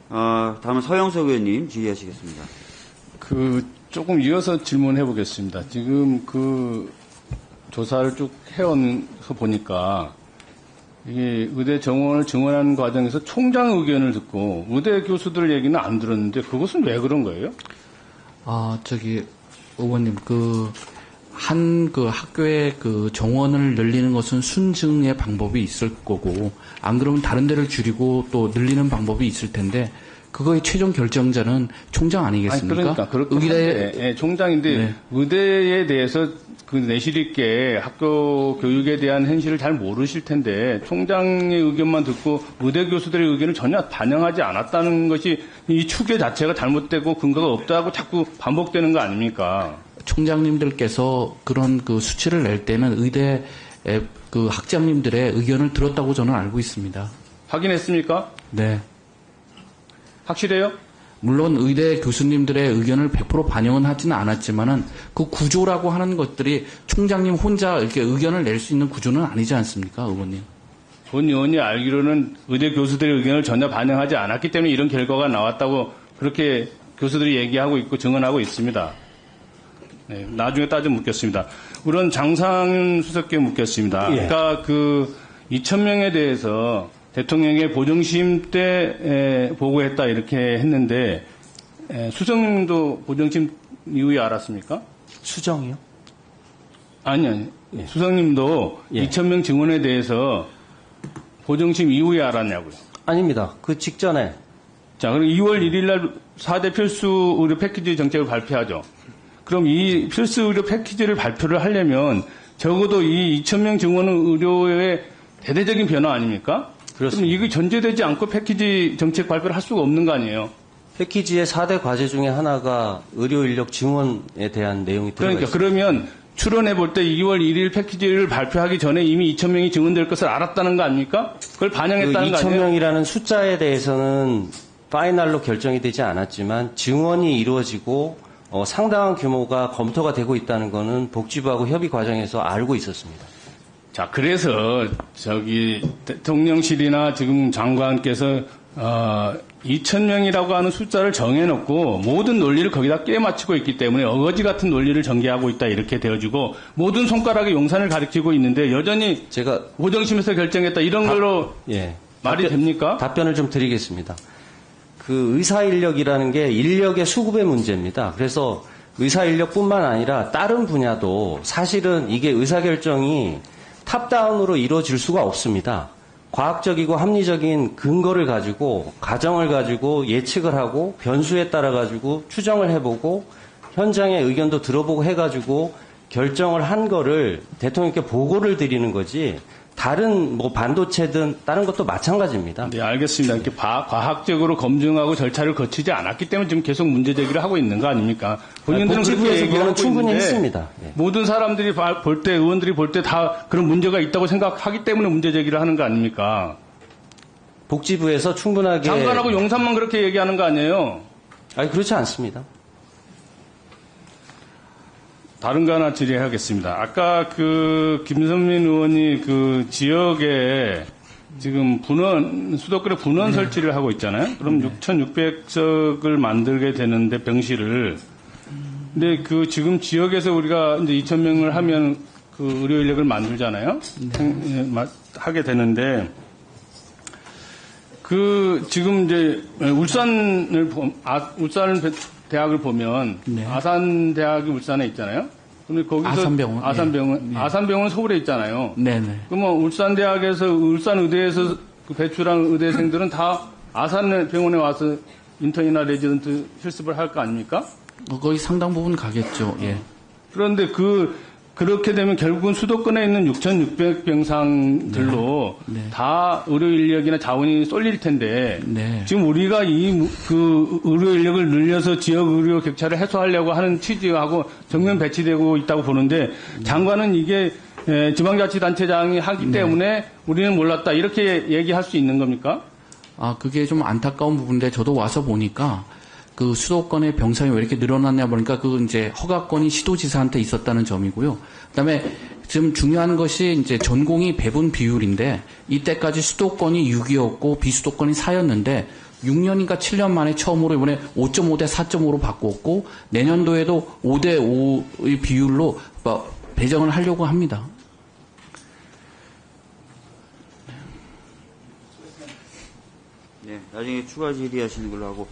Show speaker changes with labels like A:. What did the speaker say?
A: 다음은 서영석 의원님 질의하시겠습니다.
B: 조금 이어서 질문해 보겠습니다. 지금 조사를 쭉 해오면서 보니까 이게 의대 정원을 증원하는 과정에서 총장 의견을 듣고 의대 교수들 얘기는 안 들었는데 그것은 왜 그런 거예요?
C: 의원님, 학교의 정원을 늘리는 것은 순증의 방법이 있을 거고, 안 그러면 다른 데를 줄이고 또 늘리는 방법이 있을 텐데, 그거의 최종 결정자는 총장 아니겠습니까?
B: 그러니까 그렇긴 한데, 총장인데 네. 의대에 대해서 내실 있게 학교 교육에 대한 현실을 잘 모르실 텐데 총장의 의견만 듣고 의대 교수들의 의견을 전혀 반영하지 않았다는 것이 이 추계 자체가 잘못되고 근거가 없다고 자꾸 반복되는 거 아닙니까?
C: 총장님들께서 그런 수치를 낼 때는 의대 학장님들의 의견을 들었다고 저는 알고 있습니다.
B: 확인했습니까?
C: 네.
B: 확실해요?
C: 물론 의대 교수님들의 의견을 100% 반영은 하지는 않았지만은 그 구조라고 하는 것들이 총장님 혼자 이렇게 의견을 낼 수 있는 구조는 아니지 않습니까, 의원님?
B: 본 의원이 알기로는 의대 교수들의 의견을 전혀 반영하지 않았기 때문에 이런 결과가 나왔다고 그렇게 교수들이 얘기하고 있고 증언하고 있습니다. 네, 나중에 따져 묻겠습니다. 우선 장상윤 수석께 묻겠습니다.
D: 예.
B: 아까 2,000명에 대해서 대통령의 보정심 때 보고했다 이렇게 했는데 수석님도 보정심 이후에 알았습니까?
D: 수정이요?
B: 아니.
D: 예.
B: 수석님도
D: 예.
B: 2,000명 증원에 대해서 보정심 이후에 알았냐고요?
D: 아닙니다. 그 직전에.
B: 자, 그럼 2월 1일 날 4대 필수 의료 패키지 정책을 발표하죠. 그럼 이 필수 의료 패키지를 발표를 하려면 적어도 이 2,000명 증원 의료의 대대적인 변화 아닙니까? 그렇습니다. 그럼 이게 전제되지 않고 패키지 정책 발표를 할 수가 없는 거 아니에요?
D: 패키지의 4대 과제 중에 하나가 의료 인력 증원에 대한 내용이 들어가 있습니다.
B: 그러면 추론해 볼 때 2월 1일 패키지를 발표하기 전에 이미 2,000명이 증원될 것을 알았다는 거 아닙니까? 그걸 반영했다는 거 아니에요?
D: 2,000명이라는 숫자에 대해서는 파이널로 결정이 되지 않았지만 증원이 이루어지고 상당한 규모가 검토가 되고 있다는 것은 복지부하고 협의 과정에서 알고 있었습니다.
B: 자, 그래서 대통령실이나 지금 장관께서 2,000명이라고 하는 숫자를 정해놓고 모든 논리를 거기다 깨맞추고 있기 때문에 어거지 같은 논리를 전개하고 있다 이렇게 되어지고 모든 손가락에 용산을 가리키고 있는데 여전히
D: 제가
B: 보정심에서 결정했다 이런 걸로 말이 됩니까?
D: 답변을 좀 드리겠습니다. 의사 인력이라는 게 인력의 수급의 문제입니다. 그래서 의사 인력뿐만 아니라 다른 분야도 사실은 이게 의사결정이 탑다운으로 이루어질 수가 없습니다. 과학적이고 합리적인 근거를 가지고 가정을 가지고 예측을 하고 변수에 따라 가지고 추정을 해보고 현장의 의견도 들어보고 해가지고 결정을 한 거를 대통령께 보고를 드리는 거지 다른 반도체든 다른 것도 마찬가지입니다.
B: 네, 알겠습니다. 이렇게 과학적으로 검증하고 절차를 거치지 않았기 때문에 지금 계속 문제 제기를 하고 있는 거 아닙니까? 본인들은 그렇게 얘기를 하고
D: 충분히
B: 있는데
D: 했습니다. 예.
B: 모든 사람들이 볼 때 의원들이 볼 때 다 그런 문제가 있다고 생각하기 때문에 문제 제기를 하는 거 아닙니까?
D: 복지부에서 충분하게
B: 장관하고 용산만 그렇게 얘기하는 거 아니에요?
D: 아니 그렇지 않습니다.
B: 다른 거 하나 질의하겠습니다. 아까 김선민 의원이 지역에 지금 수도권에 분원 설치를 하고 있잖아요. 그럼 6,600석을 만들게 되는데 병실을. 근데 지금 지역에서 우리가 이제 2,000명을 하면 의료 인력을 만들잖아요. 하게 되는데 지금 이제 울산 대학을 보면
C: 네.
B: 아산대학이 울산에 있잖아요. 그런데 거기서
C: 아산병원. 네.
B: 아산병원 서울에 있잖아요.
C: 네네.
B: 그러면 울산의대에서 배출한 의대생들은 다 아산병원에 와서 인턴이나 레지던트 실습을 할 거 아닙니까?
C: 거의 상당 부분 가겠죠. 예.
B: 그런데 그렇게 되면 결국은 수도권에 있는 6,600병상들로 다 의료 인력이나 자원이 쏠릴 텐데 지금 우리가 의료 인력을 늘려서 지역 의료 격차를 해소하려고 하는 취지하고 정면 배치되고 있다고 보는데 장관은 이게 지방자치단체장이 하기 때문에 우리는 몰랐다 이렇게 얘기할 수 있는 겁니까?
C: 그게 좀 안타까운 부분인데 저도 와서 보니까 그 수도권의 병상이 왜 이렇게 늘어났냐 보니까 그 이제 허가권이 시도지사한테 있었다는 점이고요. 그다음에 지금 중요한 것이 이제 전공의 배분 비율인데 이때까지 수도권이 6이었고 비수도권이 4였는데 6년인가 7년 만에 처음으로 이번에 5.5대 4.5로 바꿨고 내년도에도 5대 5의 비율로 배정을 하려고 합니다.
A: 네, 나중에 추가 질의하시는 걸로 하고.